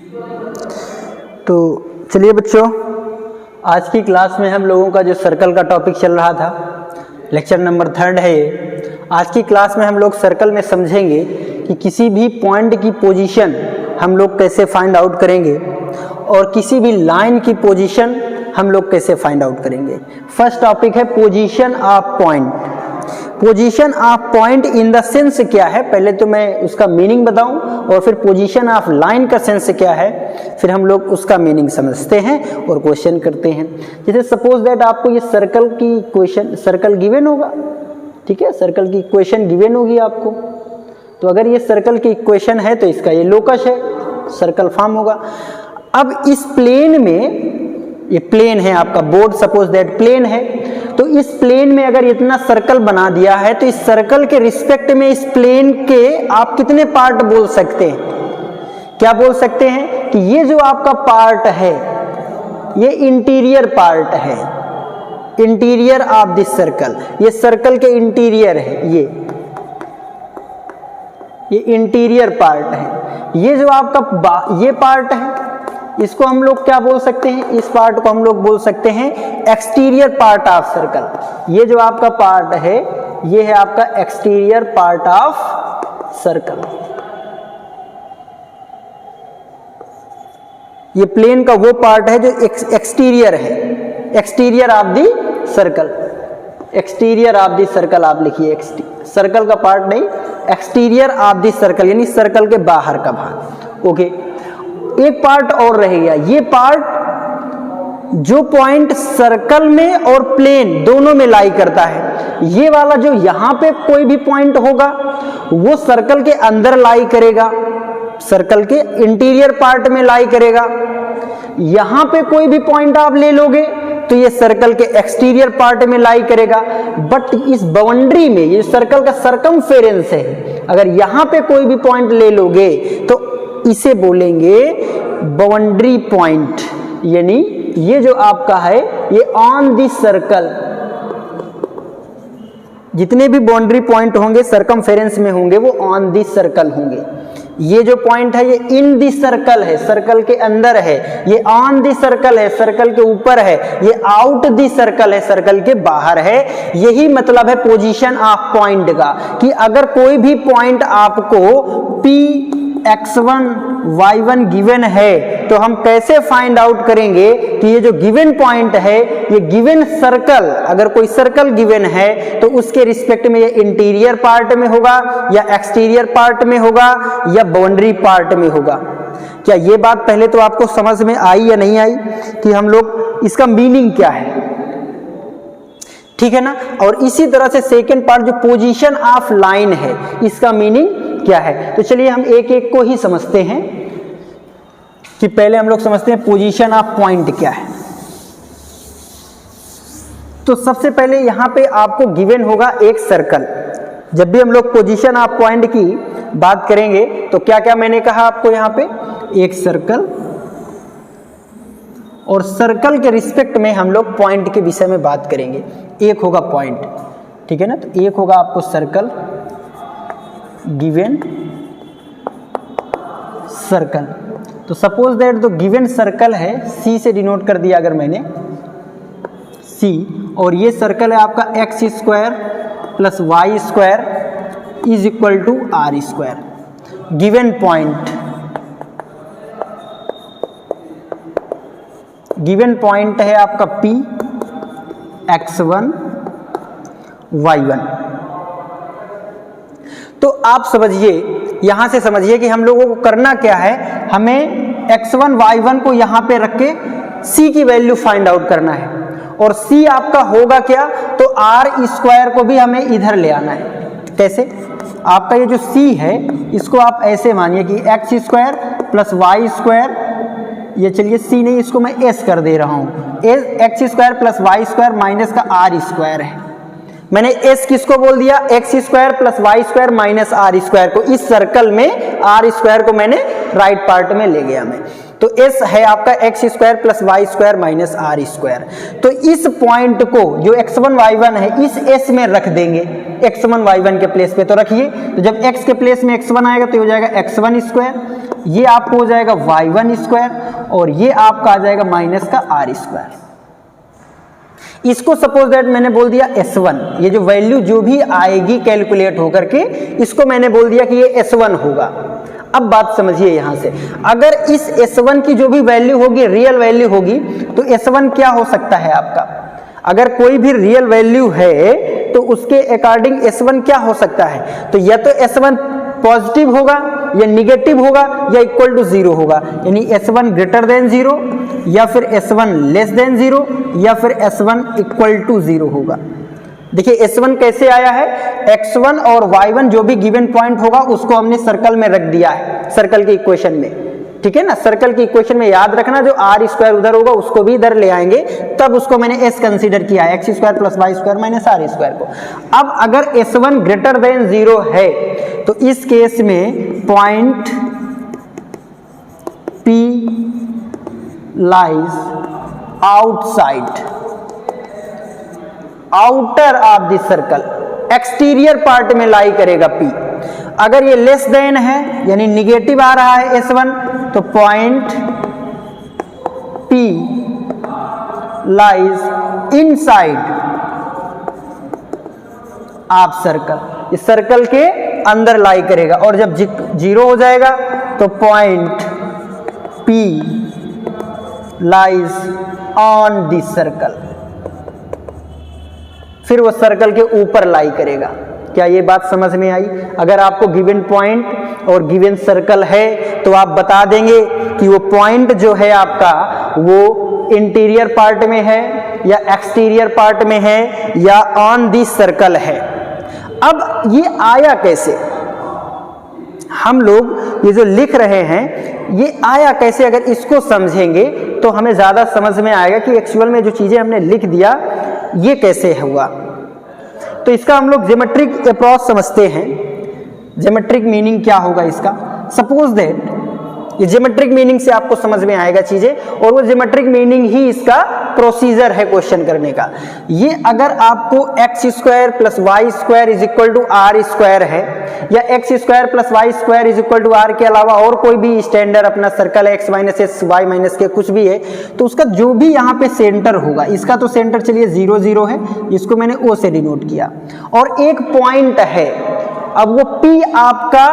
तो चलिए बच्चों, आज की क्लास में हम लोगों का जो सर्कल का टॉपिक चल रहा था, लेक्चर नंबर 3 है ये। आज की क्लास में हम लोग सर्कल में समझेंगे कि किसी भी पॉइंट की पोजीशन हम लोग कैसे फाइंड आउट करेंगे और किसी भी लाइन की पोजीशन हम लोग कैसे फाइंड आउट करेंगे। फर्स्ट टॉपिक है position of point. Position of point in the sense क्या है, पहले तो मैं उसका मीनिंग बताऊं और फिर पोजीशन ऑफ लाइन का सेंस क्या है, फिर हम लोग उसका मीनिंग समझते हैं और क्वेश्चन करते हैं। जैसे सपोज दैट आपको ये सर्कल की क्वेश्चन, सर्कल गिवन होगा, ठीक है, सर्कल की इक्वेशन गिवन होगी आपको। तो अगर ये सर्कल की इक्वेशन है तो इसका ये लोकस है, सर्कल फॉर्म होगा। अब इस प्लेन में, ये प्लेन है आपका बोर्ड, सपोज दैट प्लेन है, तो इस प्लेन में अगर इतना सर्कल बना दिया है तो इस सर्कल के रिस्पेक्ट में इस प्लेन के आप कितने पार्ट बोल सकते हैं? क्या बोल सकते हैं कि ये जो आपका पार्ट है ये इंटीरियर पार्ट है, इंटीरियर ऑफ दिस सर्कल, ये सर्कल के इंटीरियर है, ये इंटीरियर पार्ट है। ये जो आपका ये पार्ट है इसको हम लोग क्या बोल सकते हैं? इस पार्ट को हम लोग बोल सकते हैं एक्सटीरियर पार्ट ऑफ सर्कल। ये जो आपका पार्ट है ये है आपका एक्सटीरियर पार्ट ऑफ सर्कल। ये प्लेन का वो पार्ट है जो एक्सटीरियर है, exterior of the circle, exterior of the circle आप लिखिए, सर्कल का पार्ट नहीं, एक्सटीरियर ऑफ दी सर्कल यानी सर्कल के बाहर का भाग। ओके, एक पार्ट और रह गया, ये पार्ट जो पॉइंट सर्कल में और प्लेन दोनों में लाई करता है, ये वाला जो यहां पे कोई भी पॉइंट होगा वो सर्कल के अंदर लाई करेगा, सर्कल के इंटीरियर पार्ट में लाई करेगा। यहां पे कोई भी पॉइंट आप ले लोगे तो ये सर्कल के एक्सटीरियर पार्ट में लाई करेगा। बट इस बाउंड्री में, ये सर्कल का सरकमफेरेंस है, अगर यहां पे कोई भी पॉइंट ले लोगे तो इसे बोलेंगे बाउंड्री पॉइंट, यानी ये जो आपका है ये ऑन दी सर्कल, जितने भी बाउंड्री पॉइंट होंगे सरकमफेरेंस में होंगे वो ऑन दी सर्कल होंगे। ये जो पॉइंट है ये इन दी सर्कल है, सर्कल के अंदर है, ये ऑन दी सर्कल है, सर्कल के ऊपर है, ये आउट दी सर्कल है, सर्कल के बाहर है। यही मतलब है पोजीशन ऑफ पॉइंट का, कि अगर कोई भी पॉइंट आपको P x1 y1 गिवन है तो हम कैसे फाइंड आउट करेंगे कि ये जो गिवन पॉइंट है, ये गिवन सर्कल, अगर कोई सर्कल गिवन है तो उसके रिस्पेक्ट में ये इंटीरियर पार्ट में होगा या एक्सटीरियर पार्ट में होगा या बाउंड्री पार्ट में होगा। क्या ये बात पहले तो आपको समझ में आई या नहीं आई कि हम लोग इसका मीनिंग क्या है? ठीक है ना। और इसी तरह से सेकेंड पार्ट जो पोजीशन ऑफ लाइन है, इसका मीनिंग क्या है? तो चलिए हम एक एक को ही समझते हैं कि पहले हम लोग समझते हैं पोजीशन ऑफ पॉइंट क्या है। तो सबसे पहले यहां पे आपको गिवन होगा एक सर्कल। जब भी हम लोग पोजीशन ऑफ पॉइंट की बात करेंगे तो क्या क्या मैंने कहा आपको, यहां पे एक सर्कल, और सर्कल के रिस्पेक्ट में हम लोग पॉइंट के विषय में बात करेंगे। एक होगा पॉइंट, ठीक है ना, तो एक होगा आपको सर्कल, गिवन सर्कल। तो सपोज दैट जो गिवन सर्कल है C से डिनोट कर दिया अगर मैंने, C, और ये सर्कल है आपका x square plus y square is equal to r square. Given point, given point है आपका P x1 y1। तो आप समझिए, यहां से समझिए कि हम लोगों को करना क्या है, हमें x1 y1 को यहां पे रख के C की वैल्यू फाइंड आउट करना है। और C आपका होगा क्या, तो r स्क्वायर को भी हमें इधर ले आना है। कैसे? आपका ये जो C है इसको आप ऐसे मानिए कि x square plus y square, ये चलिए C नहीं, इसको मैं S कर दे रहा हूं, x square plus y square minus का r स्क्वायर है। मैंने S किसको बोल दिया, x square plus y square minus r square को, इस सर्कल में r स्क्वायर को मैंने राइट पार्ट में ले गया मैं। तो s है आपका x square plus y square minus r square. तो इस पॉइंट को जो x1 y1 है इस s में रख देंगे, x1 y1 के प्लेस पे तो रखिए। तो जब x के प्लेस में x1 आएगा तो हो जाएगा x1 स्क्वायर, ये आपको हो जाएगा y1 स्क्वायर और ये आपका आ जाएगा माइनस का आर स्क्वायर। इसको सपोज दैट मैंने बोल दिया S1, ये जो वैल्यू जो भी आएगी कैलकुलेट होकर के इसको मैंने बोल दिया कि ये S1 होगा। अब बात समझिए यहां से, अगर इस S1 की जो भी वैल्यू होगी रियल वैल्यू होगी तो S1 क्या हो सकता है आपका, अगर कोई भी रियल वैल्यू है तो उसके अकॉर्डिंग S1 क्या हो सकता है, तो या तो S1 पॉजिटिव होगा या निगेटिव होगा या इक्वल टू 0 होगा, यानी S1 ग्रेटर देन 0 या फिर S1 लेस देन 0 या फिर S1 इक्वल टू 0 होगा। देखिए S1 कैसे आया है, x1 और y1 जो भी गिवन पॉइंट होगा उसको हमने सर्कल में रख दिया है, सर्कल की इक्वेशन में, ठीक है ना। सर्कल की इक्वेशन में याद रखना जो आर स्क्वायर उधर होगा उसको भी इधर ले आएंगे, तब उसको मैंने s कंसीडर किया है, x square plus y square minus r square को। अब अगर S1 ग्रेटर देन 0 है तो इस केस में point P lies outside outer of the circle, exterior part में लाई करेगा P। अगर ये लेस देन है यानी निगेटिव आ रहा है S1 तो point P lies inside of circle, इस सर्कल के अंदर लाई करेगा। और जब 0 हो जाएगा तो point P lies on the circle, फिर वो सर्कल के ऊपर लाई करेगा। क्या ये बात समझ में आई? अगर आपको गिवन पॉइंट और गिवन सर्कल है तो आप बता देंगे कि वो पॉइंट जो है आपका वो इंटीरियर पार्ट में है या एक्सटीरियर पार्ट में है या ऑन दी सर्कल है। अब ये आया कैसे, हम लोग ये जो लिख रहे हैं ये आया कैसे, अगर इसको समझेंगे तो हमें ज्यादा समझ में आएगा कि एक्चुअल में जो चीजें हमने लिख दिया ये कैसे हुआ। तो इसका हम लोग ज्योमेट्रिक अप्रोच समझते हैं। ज्योमेट्रिक मीनिंग क्या होगा इसका, सपोज दैट ये ज्योमेट्रिक मीनिंग से आपको समझ में आएगा चीजें, और वो ज्योमेट्रिक मीनिंग ही इसका प्रोसीजर है क्वेश्चन करने का। ये अगर आपको x square plus y square is equal to r square है या x square plus y square is equal to r के अलावा और कोई भी स्टैंडर्ड अपना सर्कल है x minus s y minus k कुछ भी है, तो उसका जो भी यहाँ पे सेंटर होगा, इसका तो सेंटर चलिए 0 0 है, इसको मैंने ओ से डिनोट किया, और एक पॉइंट है। अब वो P आपका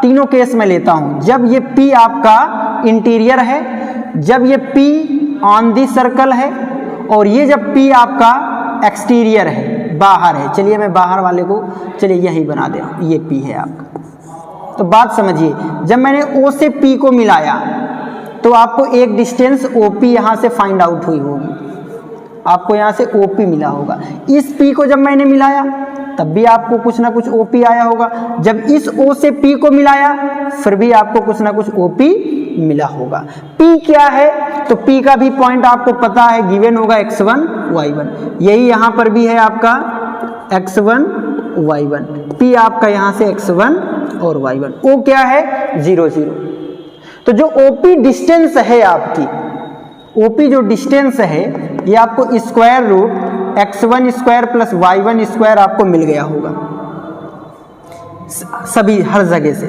तीनों केस में लेता हूं, जब ये P आपका इंटीरियर है, जब ये P ऑन दी सर्कल है, और ये जब P आपका एक्सटीरियर है, बाहर है। चलिए मैं बाहर वाले को चलिए यही बना दे रहा हूं, ये P है आपका। तो बात समझिए, जब मैंने O से P को मिलाया तो आपको एक डिस्टेंस OP यहां से फाइंड आउट हुई होगी, आपको यहां से OP मिला होगा। इस P को जब मैंने मिलाया तब भी आपको कुछ ना कुछ OP आया होगा, जब इस O से P को मिलाया फिर भी आपको कुछ ना कुछ OP मिला होगा। P क्या है, तो P का भी पॉइंट आपको पता है, गिवन होगा x1 y1, यही यहां पर भी है आपका x1 y1, P आपका यहां से x1 और y1। O क्या है 0 0। तो जो OP डिस्टेंस है आपकी, OP जो डिस्टेंस है ये आपको square root x1 square plus y1 square आपको मिल गया होगा सभी हर जगह से।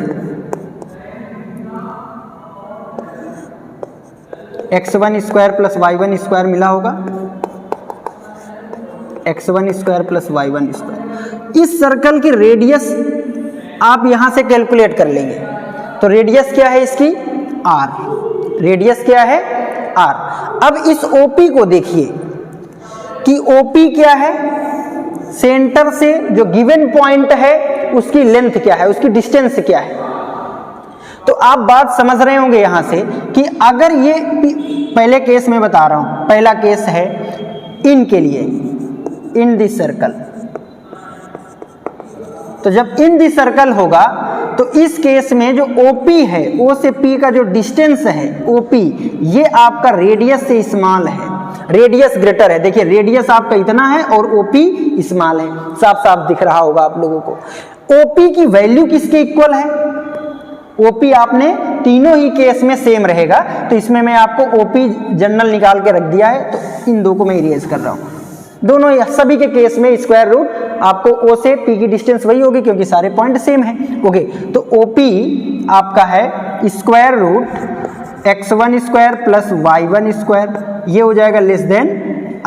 x1 square plus y1 square मिला होगा, x1 square plus y1 square. इस सर्कल की रेडियस आप यहां से कैलकुलेट कर लेंगे, तो रेडियस क्या है इसकी r, रेडियस क्या है r। अब इस OP को देखिए कि OP क्या है, सेंटर से जो गिवन पॉइंट है उसकी लेंथ क्या है, उसकी डिस्टेंस क्या है। तो आप बात समझ रहे होंगे यहां से कि अगर ये पहले केस में बता रहा हूं, पहला केस है इन के लिए, इन दिस सर्कल। तो जब इन दिस सर्कल होगा तो इस केस में जो OP है, O से P का जो डिस्टेंस है OP, ये आपका रेडियस से स्मॉल है, रेडियस ग्रेटर है। देखिए रेडियस आपका इतना है और OP स्मॉल है, साफ साफ दिख रहा होगा आप लोगों को। OP की वैल्यू किसके इक्वल है, OP आपने तीनों ही केस में सेम रहेगा। तो इसमें मैं आपको ओपी जनरल निकाल के रख दिया है, तो इन दो को मैं इरेज कर रहा हूँ। दोनों सभी के केस में स्क्वायर रूट आपको ओ से पी की डिस्टेंस वही होगी क्योंकि सारे पॉइंट सेम है। ओके, तो ओपी आपका है square root x1 square plus y1 square, ये हो जाएगा लेस देन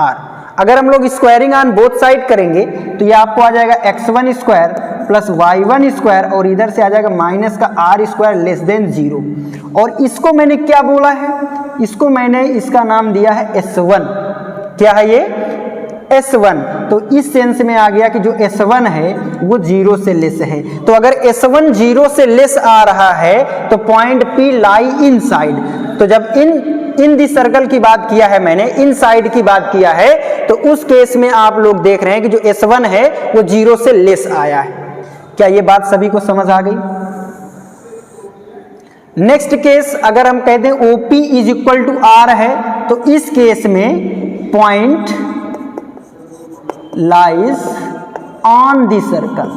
r। अगर हम लोग स्क्वायरिंग ऑन बोथ साइड करेंगे तो ये आपको आ जाएगा x1 square plus y1 square और इधर से आ जाएगा माइनस का r स्क्वायर लेस देन 0। और इसको मैंने क्या बोला है, इसको मैंने इसका नाम दिया है S1। क्या है ये? S1। तो इस सेंस में आ गया कि जो S1 है वो 0 से लेस है। तो अगर S1 0 से लेस आ रहा है तो पॉइंट P लाई इन साइड। तो जब इन दिस सर्कल की बात किया है मैंने, इन साइड की बात किया है, तो उस केस में आप लोग देख रहे हैं कि जो S1 है वो 0 से लेस आया है। क्या ये बात सभी को समझ आ गई? नेक्स्ट केस अगर हम कहते हैं OP is equal to R है, तो इस केस में point lies on the circle.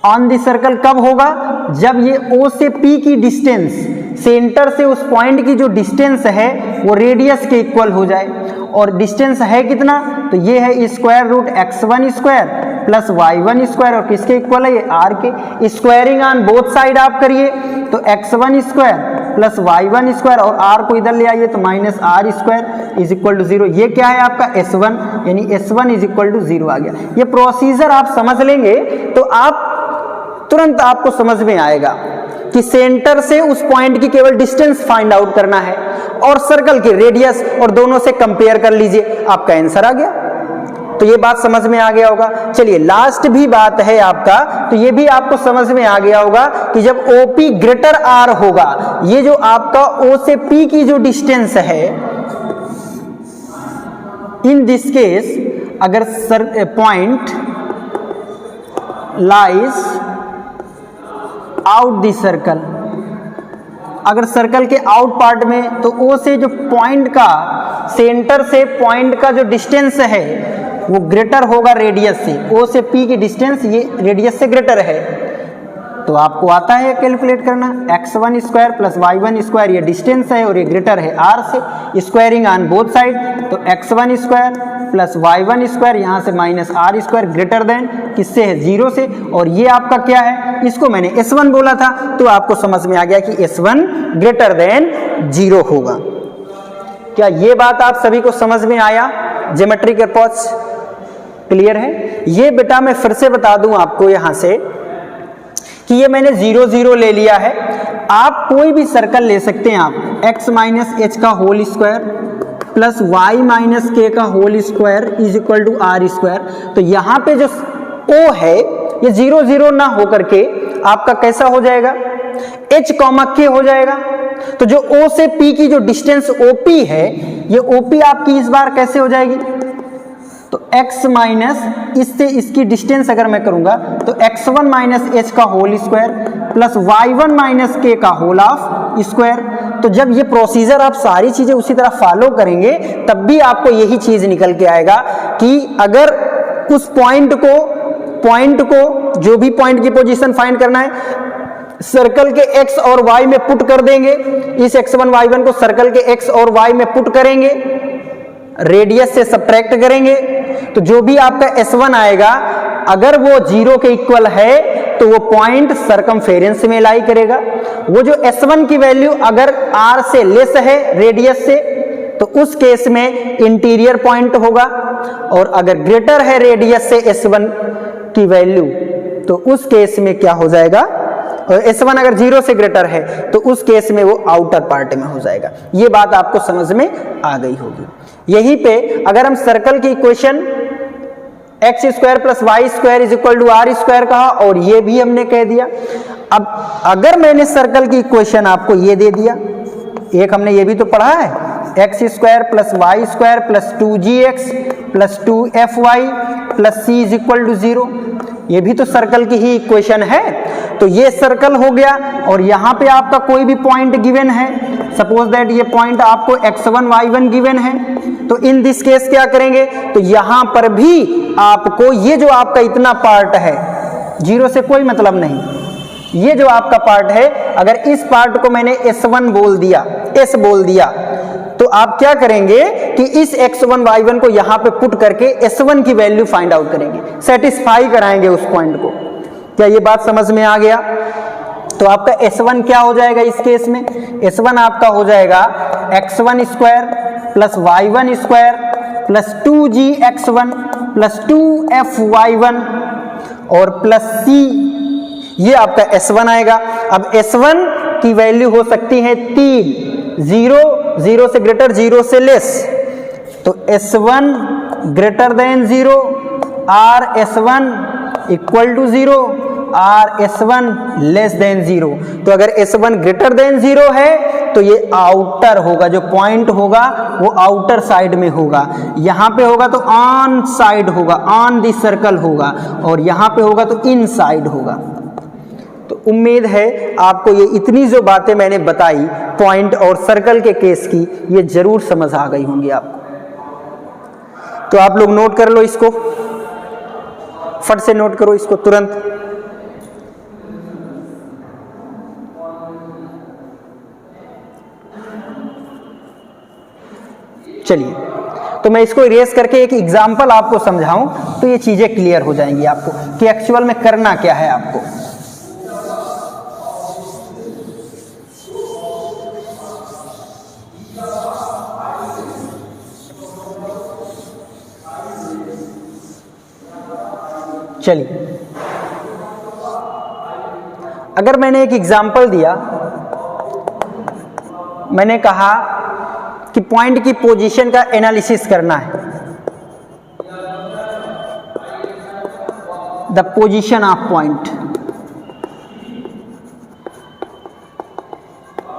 On the circle कब होगा? जब ये O से P की डिस्टेंस, सेंटर से उस पॉइंट की जो डिस्टेंस है वो रेडियस के इक्वल हो जाए। और डिस्टेंस है कितना? तो ये है square root x1 square plus y1 square, और किसके इक्वल है? ये r के। स्क्वायरिंग ऑन बोथ साइड आप करिए तो x1 square plus y1 square और r को इधर ले आइए तो minus r square is equal to 0। ये क्या है आपका? S1, यानी S1 इज इक्वल टू 0 आ गया। ये प्रोसीजर आप समझ लेंगे तो आप तुरंत आपको समझ में आएगा कि सेंटर से उस पॉइंट की केवल डिस्टेंस फाइंड आउट करना है और सर्कल की रेडियस, और दोनों से कंपेयर कर लीजिए, आपका आंसर आ गया। तो ये बात समझ में आ गया होगा। चलिए लास्ट भी बात है आपका, तो ये भी आपको समझ में आ गया होगा कि जब OP ग्रेटर R होगा, ये जो आपका O से P की जो डिस्टेंस है, इन दिस केस अगर point lies out the circle, अगर सर्कल के आउट पार्ट में, तो O से जो पॉइंट का, सेंटर से पॉइंट का जो डिस्टेंस है वो ग्रेटर होगा रेडियस से। O से P की डिस्टेंस ये रेडियस से ग्रेटर है। तो आपको आता है कैलकुलेट करना, x1 square plus y1 square ये डिस्टेंस है और ये ग्रेटर है r से। स्क्वायरिंग ऑन बोथ साइड तो x1 square plus y1 square, यहाँ से minus r square greater than किससे है? 0 से। और ये आपका क्या है? इसको मैंने S1 बोला था, तो आपको समझ में आ गया कि S1 ग्रेटर देन 0 होगा। क्या ये बात आप सभी को समझ में आया? ज्योमेट्रिक अप्रोच क्लियर है? ये बेटा मैं फिर से बता दूं आपको यहाँ से कि ये मैंने 0 0 ले लिया है। आप कोई भी सर्कल ले सकते हैं, आप x माइनस एच का whole square plus y minus k का whole square is equal to r square. तो यहाँ पे जो O है ये 0 0 ना होकर के आपका कैसा हो जाएगा? h कॉमा k हो जाएगा। तो जो O से P की जो डिस्टेंस OP है, ये OP आपकी इस बार कैसे हो जाएगी? तो x माइनस इससे इसकी डिस्टेंस अगर मैं करूंगा तो x1 माइनस एच का whole square plus y1 minus k का होल ऑफ स्क्वायर। तो जब ये प्रोसीजर आप सारी चीजें उसी तरह फॉलो करेंगे तब भी आपको यही चीज निकल के आएगा कि अगर उस पॉइंट को जो भी पॉइंट की पोजीशन फाइंड करना है, सर्कल के x और y में पुट कर देंगे। इस x1 y1 को सर्कल के x और y में पुट करेंगे, रेडियस से सब्ट्रैक्ट करेंगे, तो जो भी आपका S1 आएगा अगर वो 0 के इक्वल है तो वो पॉइंट सर्कमफेरेंस में लाई करेगा। वो जो S1 की वैल्यू अगर R से लेस है रेडियस से, तो उस केस में इंटीरियर पॉइंट होगा, और अगर ग्रेटर है रेडियस से S1 की वैल्यू तो उस केस में क्या हो जाएगा? और S1 अगर 0 से ग्रेटर है तो उस केस में वो आउटर पार्ट में हो जाएगा। ये बात आपको समझ में आ गई होगी। यहीं पे अगर हम सर्कल की equation x square plus y square is equal to r square कहा, और ये भी हमने कह दिया। अब अगर मैंने सर्कल की इक्वेशन आपको ये दे दिया, एक हमने ये भी तो पढ़ा है, x square plus y square plus 2gx plus 2fy plus c is equal to 0, ये भी तो सर्कल की ही इक्वेशन है। तो ये सर्कल हो गया, और यहाँ पे आपका कोई भी पॉइंट गिवन है, सपोज दैट ये पॉइंट आपको x1 y1 गिवन है, तो इन दिस केस क्या करेंगे? तो यहाँ पर भी आपको ये जो आपका इतना पार्ट है, 0 से कोई मतलब नहीं, ये जो आपका पार्ट है अगर इस पार्ट को मैंने S1 बोल दिया, S बोल दिया, तो आप क्या करेंगे कि इस x1 y1 को यहां पे पुट करके S1 की वैल्यू फाइंड आउट करेंगे, सेटिस्फाई कराएंगे उस पॉइंट को। क्या ये बात समझ में आ गया? तो आपका S1 क्या हो जाएगा इस केस में? S1 आपका हो जाएगा x1 square plus y1 square plus 2gx1 plus 2fyy1 और प्लस c, ये आपका S1 आएगा। अब S1 की वैल्यू हो सकती है 3, 0, 0 से ग्रेटर, 0 से लेस, तो S1 greater than 0, or S1 equal to 0, or S1 less than 0। तो अगर S1 ग्रेटर देन 0 है तो ये आउटर होगा, जो पॉइंट होगा वो आउटर साइड में होगा। यहां पे होगा तो ऑन साइड होगा, ऑन द सर्कल होगा, और यहां पे होगा तो इन साइड होगा। तो उम्मीद है आपको ये इतनी जो बातें मैंने बताई पॉइंट और सर्कल के केस की, ये जरूर समझ आ गई होंगी आपको। तो आप लोग नोट कर लो इसको, फट से नोट करो इसको तुरंत। चलिए, तो मैं इसको इरेज करके एक एग्जांपल आपको समझाऊं तो ये चीजें क्लियर हो जाएंगी आपको कि एक्चुअल में करना क्या है आपको। चलिए, अगर मैंने एक एग्जांपल दिया, मैंने कहा कि पॉइंट की पोजीशन का एनालिसिस करना है, द पोजीशन ऑफ पॉइंट,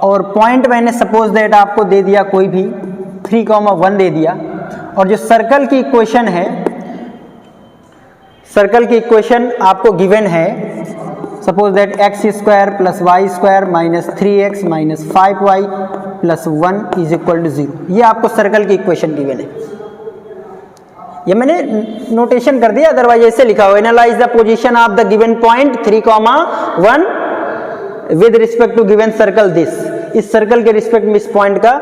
और पॉइंट मैंने सपोज दैट आपको दे दिया कोई भी 3,1 दे दिया, और जो सर्कल की इक्वेशन है, सर्कल की इक्वेशन आपको गिवन है, suppose that x square plus y square minus 3x minus 5y plus 1 is equal to 0। ये आपको सर्कल की इक्वेशन गिवन है। ये मैंने नोटेशन कर दिया, अदरवाइज ऐसे लिखा हो, analyse the position of the given point 3,1 with respect to given circle this. इस सर्कल के रिस्पेक्ट में इस पॉइंट का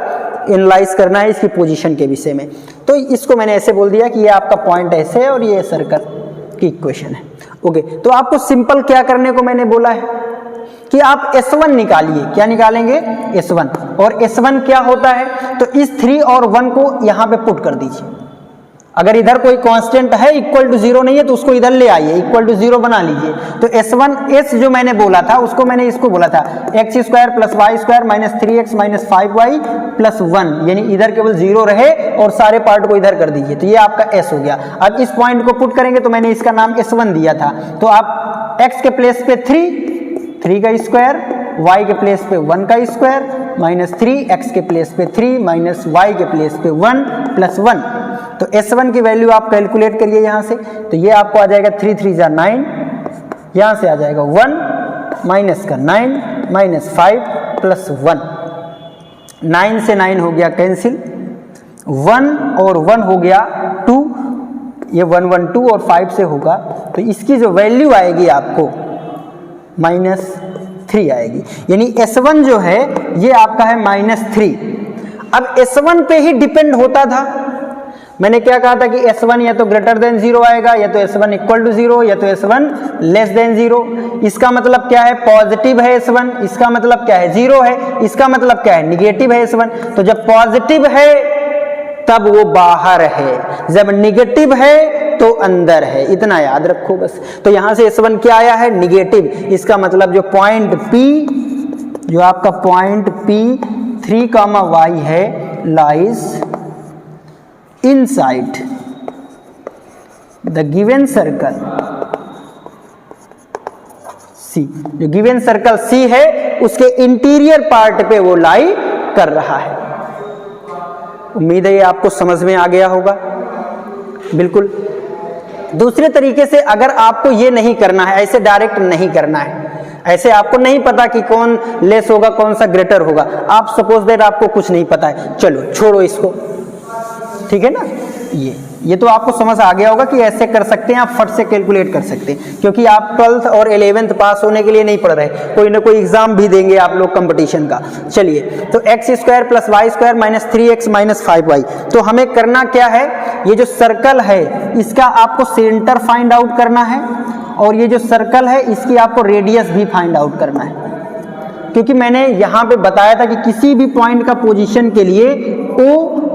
एनालाइज करना है, इसकी पोजीशन के विषय में। तो इसको मैंने ऐसे बोल दिया कि ये आपका पॉइंट ऐसे है और ये सर्कल की इक्वेशन है। ओके, तो आपको सिंपल क्या करने को मैंने बोला है कि आप S1 निकालिए। क्या निकालेंगे? S1। और S1 क्या होता है? तो इस 3 और 1 को यहां पे पुट कर दीजिए। अगर इधर कोई कांस्टेंट है इक्वल टू 0 नहीं है तो उसको इधर ले आइए, इक्वल टू 0 बना लीजिए। तो S1 S जो मैंने बोला था उसको मैंने इसको बोला था x square plus y square minus 3x minus 5y plus 1, यानी इधर केवल 0 रहे और सारे पार्ट को इधर कर दीजिए, तो ये आपका S हो गया। अब इस पॉइंट को पुट करेंगे तो मैंने इसका नाम S1 दिया था, तो आप x के प्लेस पे 3 का स्क्वायर, y के प्लेस पे 1 का स्क्वायर माइनस 3, x के प्लेस पे 3 माइनस y के प्लेस पे 1 प्लस 1। तो S1 की वैल्यू आप कैलकुलेट करिए यहाँ से, तो ये आपको आ जाएगा 3 3 जा 9, यहाँ से आ जाएगा 1 माइनस का 9 माइनस 5 प्लस 1। 9 से 9 हो गया कैंसिल, 1 और 1 हो गया 2, ये 1 1 2 और 5 से होगा, तो इसकी जो वैल्यू आएगी आपको -3 आएगी। यानी S1 जो है ये आपका है -3। अब S1 पे ही डिपेंड होता था। मैंने क्या कहा था कि S1 या तो ग्रेटर देन 0 आएगा, या तो S1 इक्वल टू 0, या तो S1 लेस देन 0। इसका मतलब क्या है? पॉजिटिव है S1, इसका मतलब क्या है? 0 है, इसका मतलब क्या है? निगेटिव है S1। तो जब पॉजिटिव है तब वो बाहर है, जब निगेटिव है तो अंदर है, इतना याद रखो बस। तो यहां से S1 क्या आया है? निगेटिव। इसका मतलब जो पॉइंट P, जो आपका पॉइंट P 3,y है, lies inside the given circle C। जो गिवन सर्कल C है उसके इंटीरियर पार्ट पे वो लाई कर रहा है। उम्मीद है ये आपको समझ में आ गया होगा। बिल्कुल। दूसरे तरीके से अगर आपको ये नहीं करना है, ऐसे डायरेक्ट नहीं करना है, ऐसे आपको नहीं पता कि कौन लेस होगा कौन सा ग्रेटर होगा, आप सपोज दैट आपको कुछ नहीं पता है, चलो छोड़ो इसको, ठीक है ना। ये ये तो आपको समझ आ गया होगा कि ऐसे कर सकते हैं, आप फट से कैलकुलेट कर सकते हैं, क्योंकि आप 12th और 11th पास होने के लिए नहीं पढ़ रहे, कोई ना कोई एग्जाम भी देंगे आप लोग कंपटीशन का। चलिए, तो x square plus y square minus 3x minus 5y। तो हमें करना क्या है, ये जो सर्कल है इसका आपको सेंटर फाइंड आउट करना है, और ये जो सर्कल है इसकी आपको रेडियस भी फाइंड आउट करना है। क्योंकि मैंने यहाँ पे बताया था कि किसी भी पॉइंट का पोजीशन के लिए O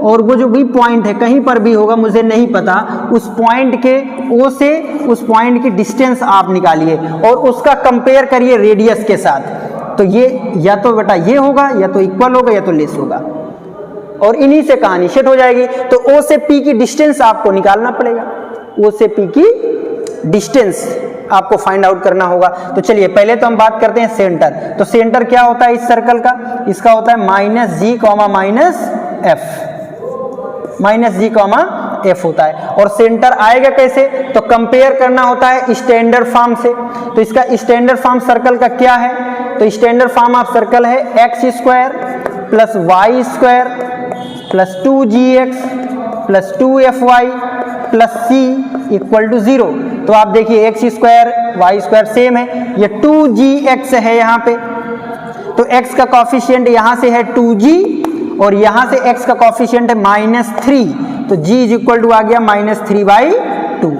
और वो जो भी पॉइंट है कहीं पर भी होगा, मुझे नहीं पता, उस पॉइंट के O से उस पॉइंट की डिस्टेंस आप निकालिए और उसका कंपेयर करिए रेडियस के साथ। तो ये या तो बेटा ये होगा, या तो इक्वल होगा, या तो लेस होगा, और इन्हीं से कहानी सेट हो जाएगी। तो O से P की डिस्टेंस आपको निकालना पड़ेगा, O से P की डिस्टेंस आपको फाइंड आउट करना होगा। तो चलिए पहले तो हम बात करते हैं सेंटर। तो सेंटर क्या होता है इस सर्कल का, इसका होता है माइनस जी कॉमा माइनस एफ, माइनस जी कॉमा एफ होता है। और सेंटर आएगा कैसे, तो कंपेयर करना होता है स्टैंडर्ड फॉर्म से। तो इसका स्टैंडर्ड फॉर्म सर्कल का क्या है, तो स्टैंडर्ड फॉर्म ऑफ सर्कल है x square plus y square plus 2gx plus 2fy plus c equal to 0। तो आप देखिए x square y square same है, ये 2gx है यहाँ पे, तो x का कॉफिशिएंट यहाँ से है 2g और यहाँ से x का कॉफिशिएंट है -3, तो g इज इक्वल टू आ गया -3/2।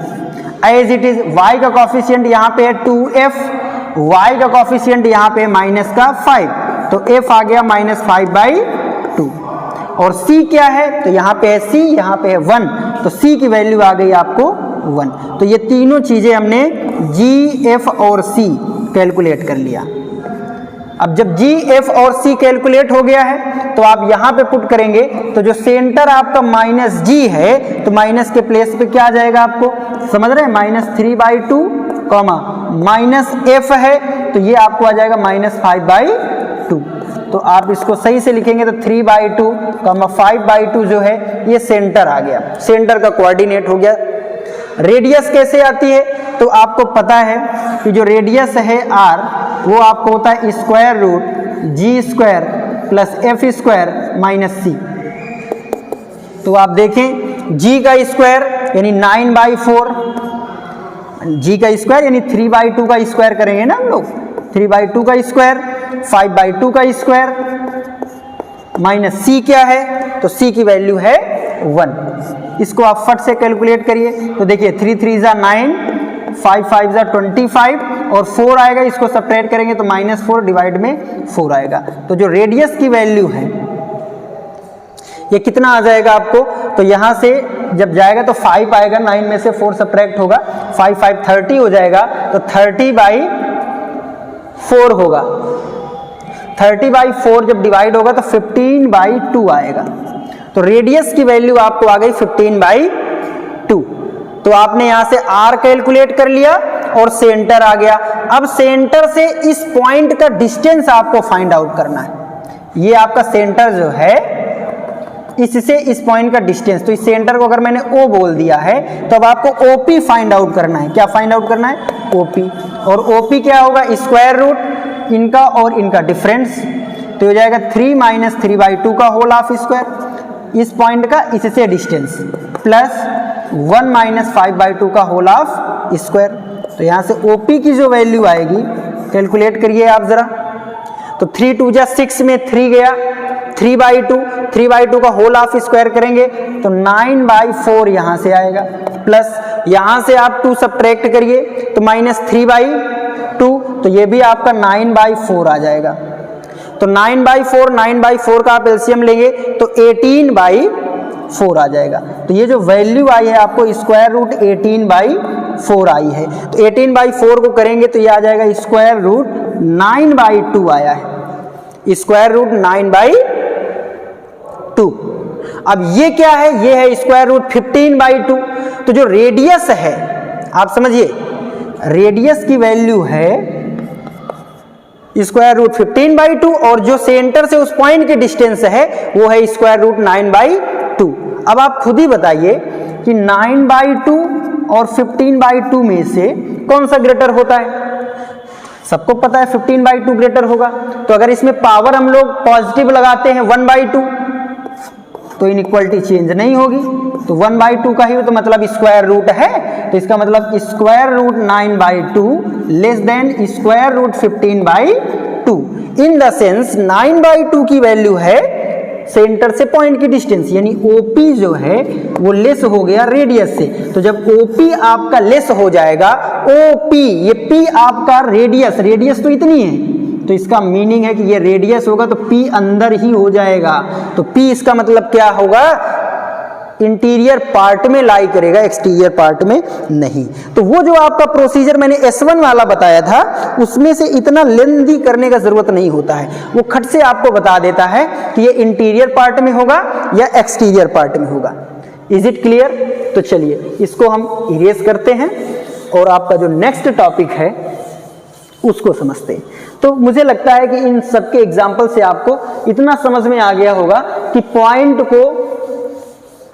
एज इट इज y का कॉफिशिएंट यहाँ पे है 2f, y का कॉफिशिएंट यहाँ पे माइनस का 5, तो f आ गया -5/2। और c क्या है, तो यहाँ पे है c, यहाँ पे है 1, तो c की वैल्यू आ गई आपको 1। तो ये तीनों चीजें हमने g, f और c कैलकुलेट कर लिया। अब जब g, f और c कैलकुलेट हो गया है तो आप यहाँ पे पुट करेंगे, तो जो सेंटर आपका -g है तो माइनस के प्लेस पे क्या आ जाएगा आपको समझ रहे हैं, -3/2 कॉमा -f है तो ये आपको आ जाएगा -5/2। तो आप इसको सही से लिखेंगे तो 3/2 कॉमा 5/2 जो है ये सेंटर आ गया, सेंटर का कोऑर्डिनेट हो गया। रेडियस कैसे आती है, तो आपको पता है कि जो रेडियस है r वो आपको होता है square root g square plus f square minus c। तो आप देखें g का स्क्वायर यानी 9/4, g का स्क्वायर यानी 3/2 का स्क्वायर करेंगे ना हम लोग, 3/2 का स्क्वायर 5/2 का स्क्वायर माइनस c क्या है, तो c की वैल्यू है 1। इसको आप फट से कैलकुलेट करिए, तो देखिए 3 3 जा 9, 5 5 जा 25 और 4 आएगा, इसको सब्ट्रैक्ट करेंगे तो -4 डिवाइड में 4 आएगा। तो जो रेडियस की वैल्यू है ये कितना आ जाएगा आपको, तो यहाँ से जब जाएगा तो 5 आएगा, 9 में से 4 सब्ट्रैक्ट होगा, 5 5 30 हो जाएगा, तो 30/4 होगा। 30/4 जब डिवाइड होगा तो 15/2 आएगा। तो रेडियस की वैल्यू आपको आ गई 15/2। तो आपने यहाँ से r कैलकुलेट कर लिया और सेंटर आ गया। अब सेंटर से इस पॉइंट का डिस्टेंस आपको फाइंड आउट करना है। ये आपका सेंटर जो है, इससे इस पॉइंट का डिस्टेंस, तो इस सेंटर को अगर मैंने O बोल दिया है तो अब आपको OP फाइंड आउट करना है। क्या फाइंड आउट करना है, OP। और OP क्या होगा, स्क्वायर रूट इनका और इनका डिफरेंस, तो हो जाएगा 3 - 3/2 का होल ऑफ स्क्वायर, इस पॉइंट का इससे डिस्टेंस, प्लस 1 - 5/2 का होल ऑफ स्क्वायर। तो यहाँ से OP की जो वैल्यू आएगी कैलकुलेट करिए आप जरा, तो 3 2 जा 6 में 3 गया, 3/2 का होल ऑफ स्क्वायर करेंगे तो 9/4 यहाँ से आएगा, प्लस यहाँ से आप 2 सब्ट्रैक्ट करिए तो -3/2, तो ये भी आपका 9/4 आ जाएगा। तो 9/4 का आप एलसीएम लेंगे तो 18/4 आ जाएगा। तो ये जो वैल्यू आई है आपको स्क्वायर रूट 18/4 आई है, तो 18/4 को करेंगे तो ये आ जाएगा स्क्वायर रूट 9/2 आया है, स्क्वायर रूट 9/2। अब ये क्या है, ये है स्क्वायर रूट 15/2। तो जो रेडियस है आप समझिए, रेडियस की वैल्यू है स्क्वायर रूट 15/2 और जो सेंटर से उस पॉइंट की डिस्टेंस है वो है स्क्वायर रूट 9/2। अब आप खुद ही बताइए कि 9/2 और 15/2 में से कौन सा ग्रेटर होता है। सबको पता है 15/2 ग्रेटर होगा, तो अगर इसमें पावर हम लोग पॉजिटिव लगाते हैं 1/2 तो इनइक्वालिटी चेंज नहीं होगी। तो 1/2 का ही तो मतलब स्क्वायर रूट है, तो इसका मतलब square root 9/2 less than square root 15/2। In the sense 9/2 की वैल्यू है सेंटर से पॉइंट की डिस्टेंस, यानी OP जो है वो लेस हो गया रेडियस से। तो जब OP आपका लेस हो जाएगा, OP ये P आपका रेडियस तो इतनी है, तो इसका मीनिंग है कि ये रेडियस होगा तो P अंदर ही हो जाएगा। तो P इसका मतलब क्या होगा, इंटीरियर पार्ट में लाई करेगा, एक्सटीरियर पार्ट में नहीं। तो वो जो आपका प्रोसीजर मैंने S1 वाला बताया था, उसमें से इतना लेंथी करने का जरूरत नहीं होता है, वो खट से आपको बता देता है कि ये इंटीरियर पार्ट में होगा या एक्सटीरियर पार्ट में होगा। Is it clear? तो चलिए इसको हम इरेज करते हैं और आपका जो नेक्स्ट टॉपिक है उसको समझते हैं। तो मुझे लगता है कि इन सबके एग्जाम्पल से आपको इतना समझ में आ गया होगा कि पॉइंट को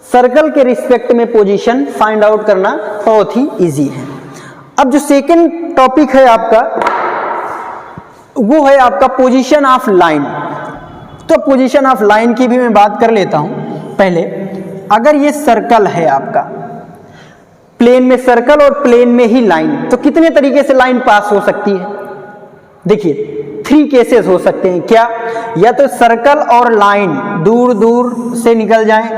सर्कल के रिस्पेक्ट में पोजीशन फाइंड आउट करना बहुत ही इजी है। अब जो सेकंड टॉपिक है आपका, वो है आपका पोजीशन ऑफ लाइन। तो पोजीशन ऑफ लाइन की भी मैं बात कर लेता हूं। पहले अगर ये सर्कल है आपका, प्लेन में सर्कल और प्लेन में ही लाइन, तो कितने तरीके से लाइन पास हो सकती है? देखिए 3 केसेस हो सकते हैं। क्या? या तो सर्कल और लाइन दूर दूर से निकल जाएं,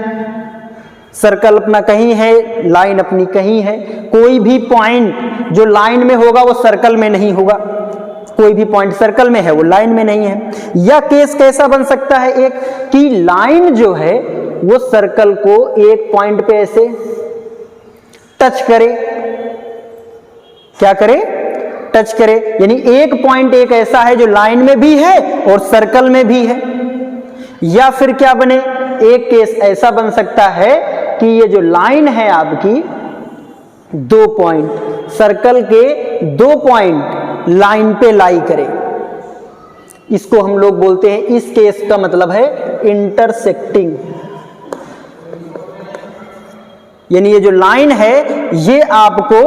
सर्कल अपना कहीं है, लाइन अपनी कहीं है, कोई भी पॉइंट जो लाइन में होगा वो सर्कल में नहीं होगा, कोई भी पॉइंट सर्कल में है वो लाइन में नहीं है। या केस कैसा बन सकता है एक, कि लाइन जो है वो सर्कल को एक पॉइंट पे ऐसे टच करे, क्या करे? टच करे, यानी एक पॉइंट एक ऐसा है जो लाइन में भी है और सर्कल में भी है। या फिर क्या बने, एक केस ऐसा बन सकता है कि ये जो लाइन है आपकी, 2 पॉइंट, सर्कल के 2 पॉइंट लाइन पे लाई करे, इसको हम लोग बोलते हैं, इस केस का मतलब है इंटरसेक्टिंग। यानी ये जो लाइन है ये आपको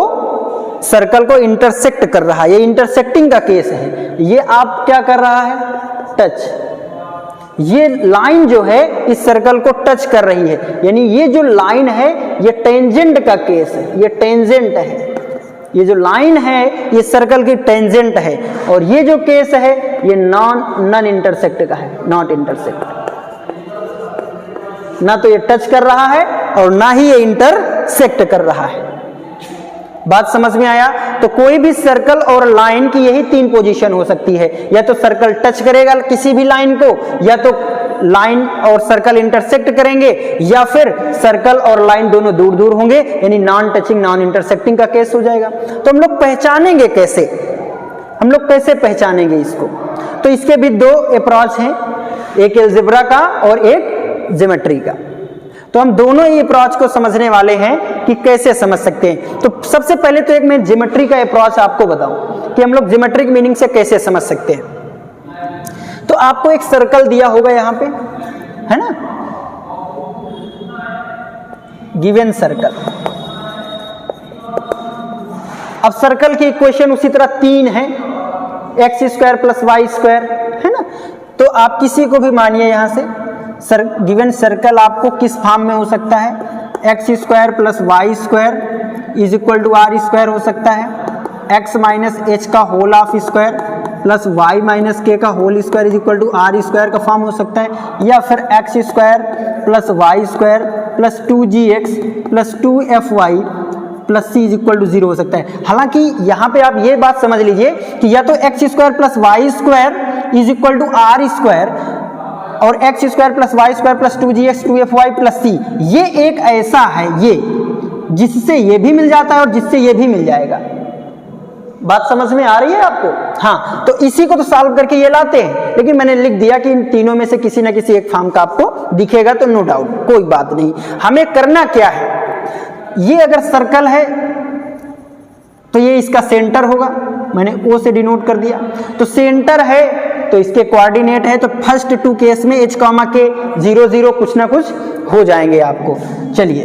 सर्कल को इंटरसेक्ट कर रहा है, ये इंटरसेक्टिंग का केस है। ये आप क्या कर रहा है? टच। ये लाइन जो है इस सर्कल को टच कर रही है, यानी ये जो लाइन है ये टेंजेंट का केस है, ये टेंजेंट है। ये जो लाइन है ये सर्कल की टेंजेंट है, और ये जो केस है ये नॉन इंटरसेक्ट का है, नॉट इंटरसेक्ट। ना तो ये टच कर रहा है और ना ही ये इंटरसेक्ट कर रहा है। बात समझ में आया? तो कोई भी सर्कल और लाइन की यही 3 पोजीशन हो सकती है, या तो सर्कल टच करेगा किसी भी लाइन को, या तो लाइन और सर्कल इंटरसेक्ट करेंगे, या फिर सर्कल और लाइन दोनों दूर दूर होंगे, यानी नॉन टचिंग नॉन इंटरसेक्टिंग का केस हो जाएगा। तो हम लोग पहचानेंगे कैसे, हम लोग कैसे पहचानेंगे इसको? तो इसके भी 2 अप्रोच हैं, एक अलजेब्रा का और एक ज्योमेट्री का। तो हम दोनों ही अप्रोच को समझने वाले हैं कि कैसे समझ सकते हैं। तो सबसे पहले तो एक मैं ज्योमेट्री का अप्रोच आपको बताऊं कि हम लोग ज्योमेट्रिक मीनिंग से कैसे समझ सकते हैं। तो आपको एक सर्कल दिया होगा यहां पे, है ना, गिवन सर्कल। अब सर्कल की इक्वेशन उसी तरह 3 है, x² + y², है ना। तो आप किसी को भी मानिए यहां से गिवन सर्कल आपको किस फॉर्म में हो सकता है, x² + y² = r² हो सकता है, x - h का whole of square plus y - k का होल स्क्वायर = r² का फॉर्म हो सकता है, या फिर x² + y² + 2gx + 2fy + c = 0 हो सकता है। हालांकि यहाँ पे आप ये बात समझ लीजिए कि या तो x² + y² = r² और x² + y² + 2gx 2fy + c, ये एक ऐसा है ये जिससे ये भी मिल जाता है और जिससे ये भी मिल जाएगा। बात समझ में आ रही है आपको? हाँ, तो इसी को तो सॉल्व करके ये लाते हैं, लेकिन मैंने लिख दिया कि इन तीनों में से किसी ना किसी एक फॉर्म का आपको दिखेगा, तो नो डाउट, कोई बात नहीं। हमें करना क्या है, ये अगर सर्कल है तो ये इसका सेंटर होगा, मैंने O से डिनोट कर दिया। तो सेंटर है तो इसके कोऑर्डिनेट है, तो फर्स्ट 2 केस में h, k 0 0 कुछ ना कुछ हो जाएंगे आपको। चलिए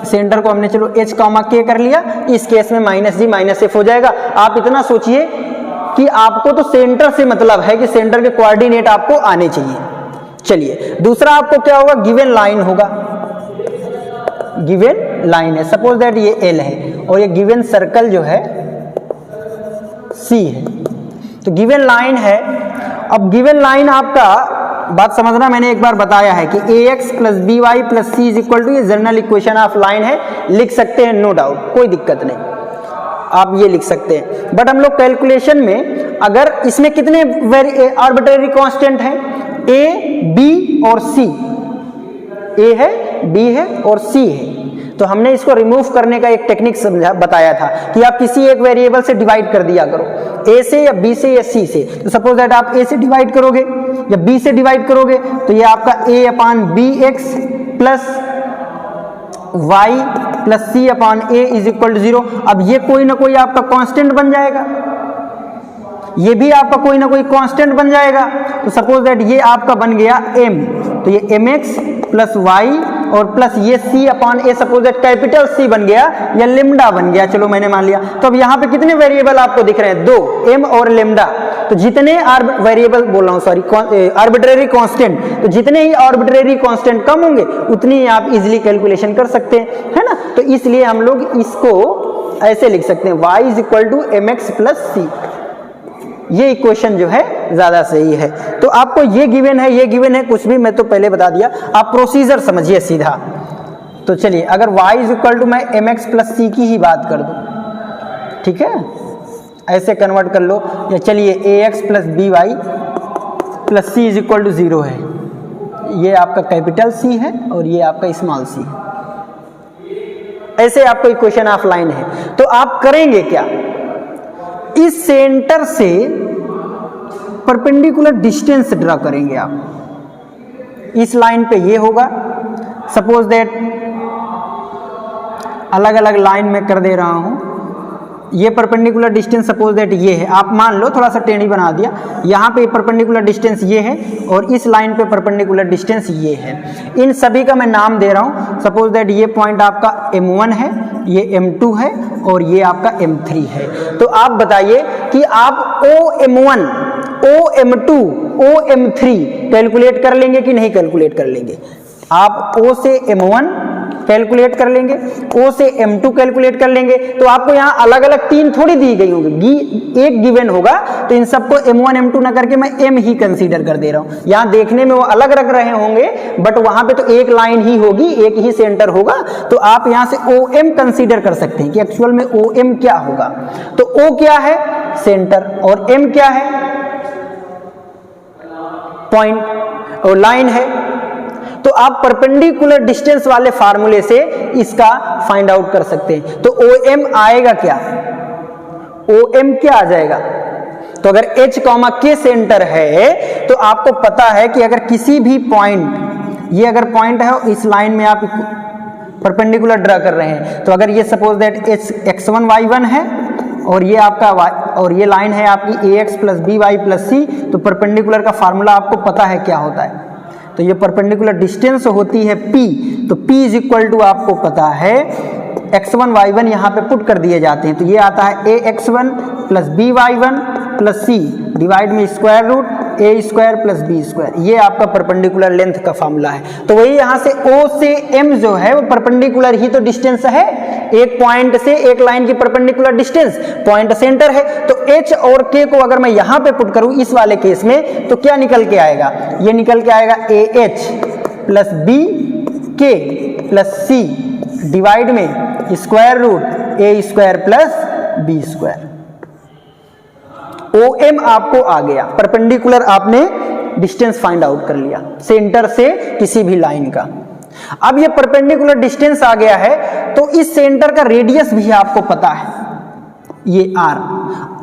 सेंटर को हमने चलो h, k कर लिया, इस केस में -g - f हो जाएगा। आप इतना सोचिए कि आपको तो सेंटर से मतलब है कि सेंटर के कोऑर्डिनेट आपको आने चाहिए। चलिए दूसरा आपको क्या होगा, गिवन लाइन होगा, गिवन लाइन है। सपोज दैट ये L है और ये गिवन सर्कल जो है C है, तो गिवन लाइन है। अब गिवन लाइन आपका बात समझना, मैंने एक बार बताया है कि ax plus B Y plus C is equal to, ये जनरल इक्वेशन ऑफ लाइन है, लिख सकते हैं, नो डाउट, कोई दिक्कत नहीं, आप ये लिख सकते हैं। बट हम लोग कैलकुलेशन में अगर इसमें कितने आर्बिट्रेरी कांस्टेंट हैं, a b और c, a है, b है और c है, तो हमने इसको रिमूव करने का एक टेक्निक बताया था कि आप किसी एक वेरिएबल से डिवाइड कर दिया करो, a से या b से या c से। तो सपोज दैट आप a से डिवाइड करोगे या b से डिवाइड करोगे तो ये आपका a upon b x plus y plus c upon a is equal to 0। अब ये कोई ना कोई आपका कांस्टेंट बन जाएगा, ये भी आपका कोई ना कोई कांस्टेंट बन जाएगा। तो सपोज दैट ये आपका बन गया m, तो ये mx प्लस वाई और प्लस ये c upon A, suppose that capital C बन गया या लिम्डा बन गया, चलो मैंने मान लिया। तो अब यहाँ पे कितने वेरिएबल आपको दिख रहे हैं, 2, m और लिम्डा। तो जितने वेरिएबल बोल रहा हूँ, सॉरी, आर्बिट्रेरी कांस्टेंट, तो जितने ही आर्बिट्रेरी कांस्टेंट कम होंगे उतनी ही आप इजीली कैलकुलेशन कर सकते हैं, है ना। तो इसलिए हम लोग इसको ऐसे लिख सकते हैं, y is equal to mx plus c। ये इक्वेशन जो है ज्यादा सही है। तो आपको ये गिवन है, ये गिवन है, कुछ भी मैं तो पहले बता दिया, आप प्रोसीजर समझिए सीधा। तो चलिए, अगर y इज इक्वल टू मैं mx प्लस c की ही बात कर दूं, ठीक है, ऐसे कन्वर्ट कर लो, या चलिए ax plus B Y plus c is equal to 0 है, ये आपका कैपिटल C है और ये आपका स्मॉल c है, ऐसे आपको इक्वेशन ऑफ लाइन है। तो आप करेंगे क्या, इस सेंटर से परपेंडिकुलर डिस्टेंस ड्रा करेंगे आप। इस लाइन पे ये होगा, सपोज दैट अलग अलग लाइन में कर दे रहा हूं, ये परपेंडिकुलर डिस्टेंस सपोज दैट ये है, आप मान लो थोड़ा सा टेढ़ी बना दिया, यहाँ पे परपेंडिकुलर डिस्टेंस ये है और इस लाइन पे परपेंडिकुलर डिस्टेंस ये है। इन सभी का मैं नाम दे रहा हूँ, सपोज दैट ये पॉइंट आपका m1 है, ये m2 है और ये आपका m3 है। तो आप बताइए कि आप OM1, OM2, OM3 कैलकुलेट कर लेंगे कि नहीं कैलकुलेट कर लेंगे। आप O से M1 कैलकुलेट कर लेंगे, O से M2 कैलकुलेट कर लेंगे। तो आपको यहाँ अलग अलग 3 थोड़ी दी गई होंगी, एक गिवन होगा, तो इन सबको M1 M2 ना करके मैं M ही कंसीडर कर दे रहा हूँ। यहाँ देखने में वो अलग रख रहे होंगे बट वहां पे तो एक लाइन ही होगी, एक ही सेंटर होगा। तो आप यहाँ से OM कंसीडर कर सकते हैं कि एक्चुअल में OM क्या होगा। तो O क्या है, सेंटर, और M क्या है, पॉइंट और लाइन है। तो आप परपेंडिकुलर डिस्टेंस वाले फार्मूले से इसका फाइंड आउट कर सकते हैं। तो OM आएगा क्या, OM क्या आ जाएगा, तो अगर H, K सेंटर है तो आपको पता है कि अगर किसी भी पॉइंट, ये अगर पॉइंट है इस लाइन में आप परपेंडिकुलर ड्रा कर रहे हैं, तो अगर ये सपोज दैट x1 y1 है और ये आपका और ये लाइन है आपकी ax plus B Y plus C, तो परपेंडिकुलर का फार्मूला आपको पता है क्या होता है। तो ये परपेंडिकुलर डिस्टेंस होती है P, तो P इज इक्वल टू आपको पता है x1 y1 यहाँ पे पुट कर दिए जाते हैं, तो ये आता है ax1 plus b y one plus c divide में square root a square plus b square, ये आपका परपेंडिकुलर लेंथ का फॉर्मूला है। तो वही यहाँ से O से M जो है वो परपेंडिकुलर ही तो डिस्टेंस है, एक पॉइंट से एक लाइन की परपेंडिकुलर डिस्टेंस, पॉइंट सेंटर है। तो H और K को अगर मैं यहाँ पे पुट करूँ इस वाले केस में, तो क्या निकल के आएगा, ये निकल के आएगा AH plus b k plus c divide में square root a square plus b square. OM आपको आ गया, परपेंडिकुलर आपने डिस्टेंस फाइंड आउट कर लिया सेंटर से किसी भी लाइन का। अब ये परपेंडिकुलर डिस्टेंस आ गया है तो इस सेंटर का रेडियस भी आपको पता है, ये R।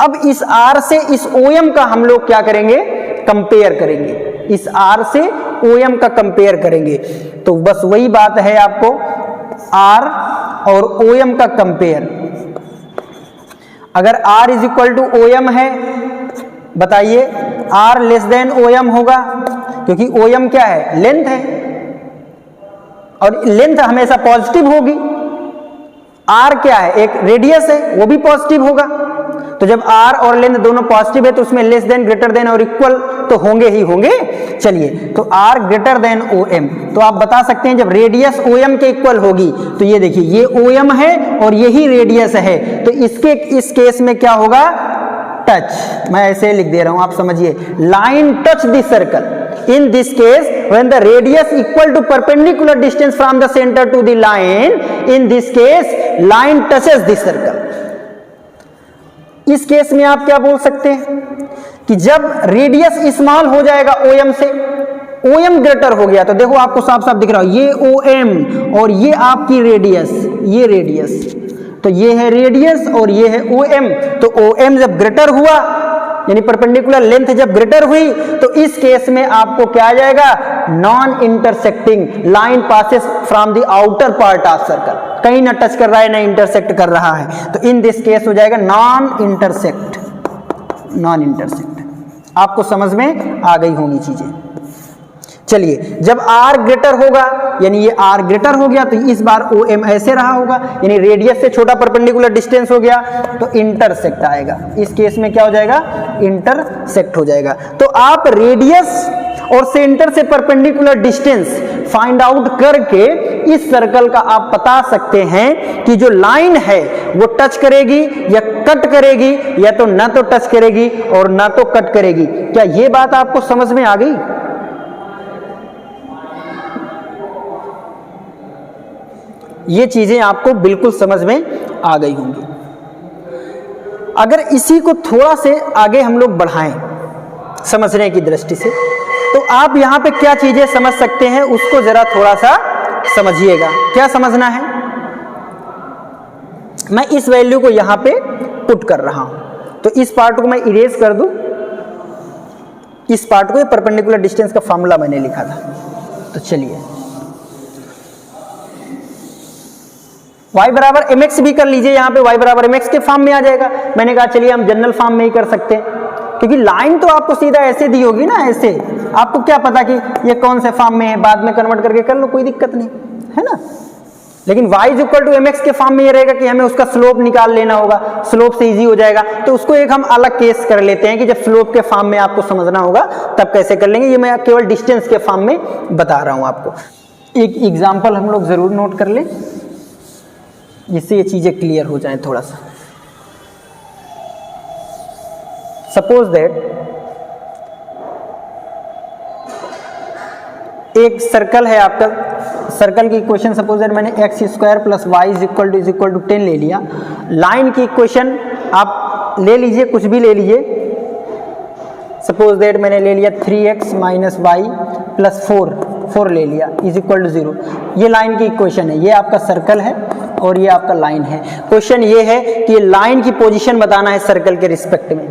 अब इस R से इस OM का हम लोग क्या करेंगे, कंपेयर करेंगे, इस R से OM का कंपेयर करेंगे। तो बस वही बात है, आपको R और OM का कंपेयर, अगर R is equal to OM है, बताइए R लेस देन OM होगा, क्योंकि OM क्या है, लेंथ है और लेंथ हमेशा पॉजिटिव होगी। R क्या है, एक रेडियस है, वो भी पॉजिटिव होगा। तो जब R और लेंथ दोनों पॉजिटिव है तो उसमें लेस देन, ग्रेटर देन और इक्वल तो होंगे ही होंगे। चलिए, तो r ग्रेटर देन OM, तो आप बता सकते हैं जब रेडियस OM के इक्वल होगी, तो ये देखिए ये OM है और यही रेडियस है, तो इसके इस केस में क्या होगा, टच। मैं ऐसे लिख दे रहा हूं, आप समझिए, line touch the circle. In this case, when the radius equal to perpendicular distance from the center to the line, in this case, line touches the circle. इस केस में आप क्या बोल सकते हैं कि जब रेडियस स्मॉल हो जाएगा OM से, OM ग्रेटर हो गया, तो देखो आपको साफ साफ दिख रहा हो, ये OM और ये आपकी रेडियस, ये रेडियस, तो ये है रेडियस और ये है OM, तो OM जब ग्रेटर हुआ यानी परपेंडिकुलर लेंथ जब ग्रेटर हुई, तो इस केस में आपको क्या आ जाएगा, non intersecting line passes from the outer part of circle, कहीं ना टच कर रहा है ना इंटरसेक्ट कर रहा है, तो इन दिस केस हो जाएगा नॉन इंटरसेक्ट। नॉन इंटरसेक्ट आपको समझ में आ गई होंगी चीजें। चलिए, जब r ग्रेटर होगा यानी ये r ग्रेटर हो गया, तो इस बार OM ऐसे रहा होगा, यानी रेडियस से छोटा परपेंडिकुलर डिस्टेंस हो गया, तो इंटरसेक्ट आएगा। इस केस में क्या हो जाएगा, इंटरसेक्ट हो जाएगा। तो आप रेडियस और सेंटर से परपेंडिकुलर डिस्टेंस फाइंड आउट करके इस सर्कल का आप बता सकते हैं कि जो लाइन है वो टच करेगी या कट करेगी, या तो ना तो टच करेगी और ना तो कट करेगी। क्या ये बात आपको समझ में आ गई? ये चीजें आपको बिल्कुल समझ में आ गई होंगी। अगर इसी को थोड़ा से आगे हम लोग बढ़ाएं समझने की दृष्टि से, तो आप यहां पे क्या चीजें समझ सकते हैं उसको जरा थोड़ा सा समझिएगा। क्या समझना है, मैं इस वैल्यू को यहां पे पुट कर रहा हूं, तो इस पार्ट को मैं इरेज कर दूं, इस पार्ट को, परपेंडिकुलर डिस्टेंस का फॉर्मूला मैंने लिखा था। तो चलिए, y बराबर mx भी कर लीजिए, यहाँ पे y बराबर mx के फॉर्म में आ जाएगा। मैंने कहा चलिए हम जनरल फॉर्म में ही कर सकते हैं, क्योंकि लाइन तो आपको सीधा ऐसे दी होगी ना, ऐसे आपको क्या पता कि ये कौन से फॉर्म में है, बाद में कन्वर्ट करके कर लो, कोई दिक्कत नहीं है ना। लेकिन y is equal to mx के फॉर्म में ये रहेगा कि हमें उसका स्लोप निकाल लेना होगा, स्लोप से इजी हो जाएगा। तो उसको एक हम अलग केस कर लेते हैं कि जब स्लोप के फॉर्म में आपको समझना होगा तब कैसे कर लेंगे। ये मैं केवल डिस्टेंस के फॉर्म में बता रहा हूं आपको। एक एग्जाम्पल हम लोग जरूर नोट कर लें जिससे ये चीजें क्लियर हो जाएं थोड़ा सा। सपोज दैट एक सर्कल है आपका, सर्कल की इक्वेशन सपोज दैट मैंने x square plus y is equal to 10 ले लिया। लाइन की इक्वेशन आप ले लीजिए, कुछ भी ले लीजिए। सपोज दैट मैंने ले लिया 3x माइनस वाई प्लस 4 ले लिया इज इक्वल टू 0। ये लाइन की इक्वेशन है, ये आपका सर्कल है और ये आपका लाइन है। क्वेश्चन ये है कि ये लाइन की पोजीशन बताना है सर्कल के रिस्पेक्ट में।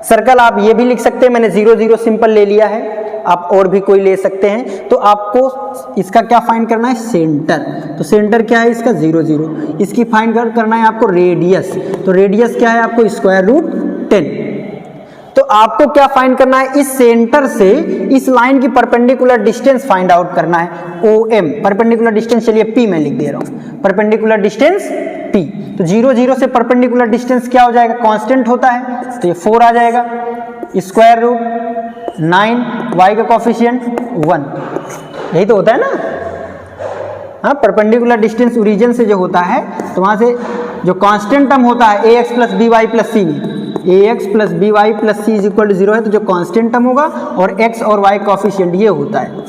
सर्कल आप ये भी लिख सकते हैं, मैंने 0 0 सिंपल ले लिया है, आप और भी कोई ले सकते हैं। तो आपको इसका क्या फाइंड करना है, सेंटर। तो सेंटर क्या है इसका 0 0। इसकी फाइंड करना है आपको रेडियस। तो रेडियस क्या है आपको स्क्वायर रूट 10। तो आपको क्या फाइंड करना है, इस सेंटर से इस लाइन की परपेंडिकुलर डिस्टेंस फाइंड आउट करना है, OM। परपेंडिकुलर डिस्टेंस चलिए P मैं लिख दे रहा हूं, परपेंडिकुलर डिस्टेंस P। तो 0 0 से परपेंडिकुलर डिस्टेंस क्या हो जाएगा, कांस्टेंट होता है, तो ये 4 आ जाएगा। स्क्वायर रूट 9, y का कोफिशिएंट 1, यही तो होता है ना। हाँ, परपेंडिकुलर डिस्टेंस ओरिजिन से जो होता है तो वहां से जो कांस्टेंट टर्म होता है ax plus B Y plus C में, ax plus B Y plus C is equal to 0 है, तो जो कांस्टेंट टर्म होगा और x और y कोफिशिएंट ये होता है।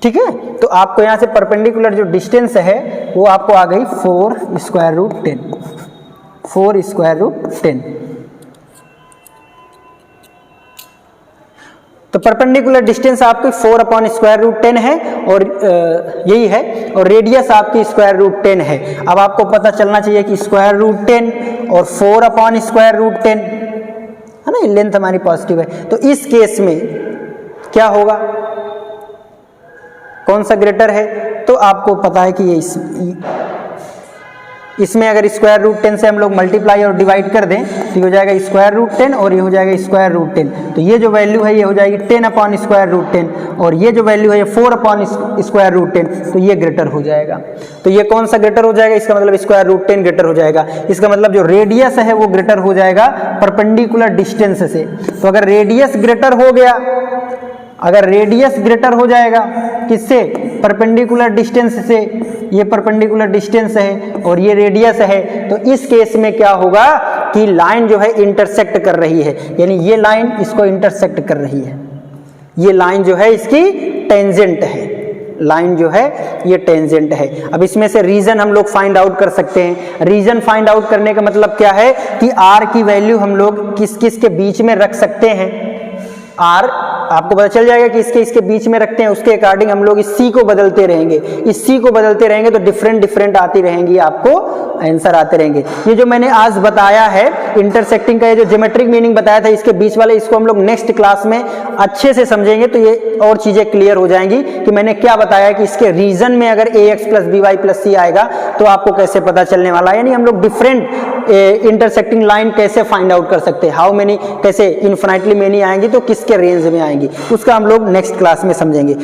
ठीक है, तो आपको यहाँ से परपेंडिकुलर जो डिस्टेंस है वो आपको आ गई 4 स्क्वायर रूट 10, 4 स्क्वायर रूट 10। तो परपेंडिकुलर डिस्टेंस आपकी 4 अपॉन स्क्वायर रूट 10 है और यही है, और रेडियस आपकी स्क्वायर रूट 10 है। अब आपको पता चलना चाहिए कि स्क्वायर रूट 10 और 4 अपॉन स्क्वायर रूट 10 है ना, लेंथ हमारी पॉजिटिव है। तो इस केस में क्या होगा, कौन सा ग्रेटर है, तो आपको पता है कि ये इसमें अगर स्क्वायर रूट 10 से हम लोग मल्टीप्लाई और डिवाइड कर दें तो ये हो जाएगा स्क्वायर रूट 10 और ये हो जाएगा स्क्वायर रूट 10। तो ये जो वैल्यू है ये हो जाएगी 10 अपॉन स्क्वायर रूट 10 और ये जो वैल्यू है ये 4 अपॉन स्क्वायर रूट 10, तो ये ग्रेटर हो जाएगा। तो ये कौन सा ग्रेटर हो जाएगा, इसका मतलब स्क्वायर रूट 10 ग्रेटर हो जाएगा। इसका मतलब जो रेडियस है वो ग्रेटर हो जाएगा परपेंडिकुलर डिस्टेंस से। तो अगर रेडियस ग्रेटर हो गया, अगर रेडियस ग्रेटर हो जाएगा किससे, परपेंडिकुलर डिस्टेंस से, ये परपेंडिकुलर डिस्टेंस है और ये रेडियस है, तो इस केस में क्या होगा कि लाइन जो है इंटरसेक्ट कर रही है, यानी ये लाइन इसको इंटरसेक्ट कर रही है, ये लाइन जो है इसकी टेंजेंट है, लाइन जो है ये टेंजेंट है। अब इसमें से रीजन हम लोग फाइंड आउट कर सकते हैं। रीजन फाइंड आउट करने का मतलब क्या है कि आर की वैल्यू हम लोग किस किस के बीच में रख सकते हैं। आर आपको पता चल जाएगा कि इसके बीच में रखते हैं, उसके अकॉर्डिंग हम लोग इस सी को बदलते रहेंगे, इस सी को बदलते रहेंगे तो डिफरेंट आती रहेंगी, आपको आंसर आते रहेंगे। ये जो मैंने आज बताया है इंटरसेक्टिंग का, ये जो ज्योमेट्रिक मीनिंग बताया था इसके बीच वाले, इसको हम लोग नेक्स्ट क्लास में अच्छे से समझेंगे तो ये और चीजें क्लियर हो जाएंगी कि मैंने क्या बताया कि इसके रीजन में अगर ax प्लस by प्लस सी आएगा तो आपको कैसे पता चलने वाला है, यानी हम लोग डिफरेंट इंटरसेक्टिंग लाइन कैसे फाइंड आउट कर सकते हैं, हाउ मेनी, कैसे इन्फिनिटली मेनी आएंगी तो किसके रेंज में आएंगी, उसका हम लोग नेक्स्ट क्लास में समझेंगे।